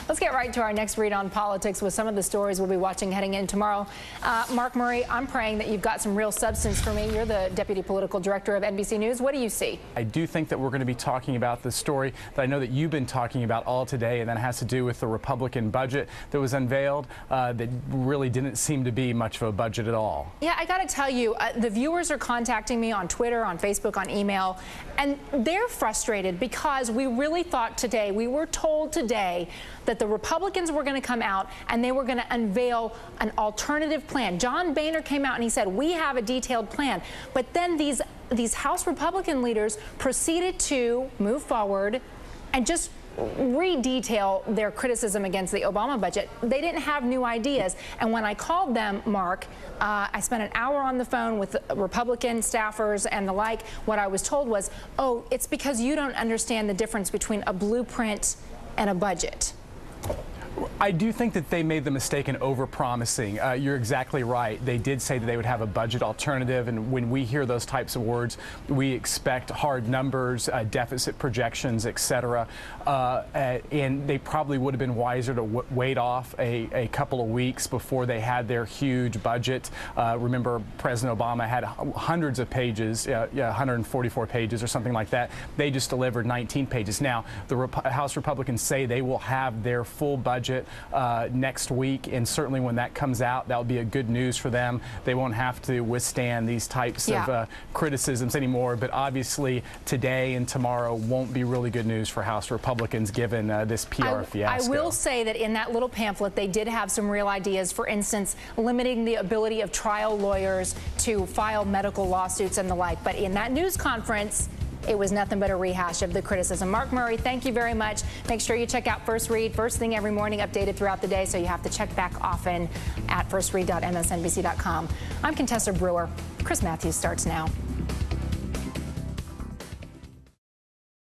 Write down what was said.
Let's get right to our next read on politics with some of the stories we'll be watching heading in tomorrow. Mark Murray, I'm praying that you've got some real substance for me. You're the Deputy Political Director of NBC News. What do you see? I do think that we're going to be talking about the story that I know that you've been talking about all today, and that has to do with the Republican budget that was unveiled that really didn't seem to be much of a budget at all. Yeah, I got to tell you, the viewers are contacting me on Twitter, on Facebook, on email, and they're frustrated because we really thought today, we were told today that the Republicans were going to come out and they were going to unveil an alternative plan. John Boehner came out and he said, we have a detailed plan. But then these House Republican leaders proceeded to move forward and just re-detail their criticism against the Obama budget. They didn't have new ideas. And when I called them, Mark, I spent an hour on the phone with Republican staffers and the like. What I was told was, oh, it's because you don't understand the difference between a blueprint and a budget. I do think that they made the mistake in over-promising. You're exactly right. They did say that they would have a budget alternative, and when we hear those types of words, we expect hard numbers, deficit projections, etc. And they probably would have been wiser to wait off a couple of weeks before they had their huge budget. Remember, President Obama had hundreds of pages, 144 pages or something like that. They just delivered 19 pages. Now, the House Republicans say they will have their full budget next week, and certainly when that comes out, that will be a good news for them. They won't have to withstand these types of criticisms anymore, but obviously today and tomorrow won't be really good news for House Republicans given this PR fiasco. I will say that in that little pamphlet they did have some real ideas, for instance, limiting the ability of trial lawyers to file medical lawsuits and the like, but in that news conference it was nothing but a rehash of the criticism. Mark Murray, thank you very much. Make sure you check out First Read, first thing every morning, updated throughout the day, so you have to check back often at firstread.msnbc.com. I'm Contessa Brewer. Chris Matthews starts now.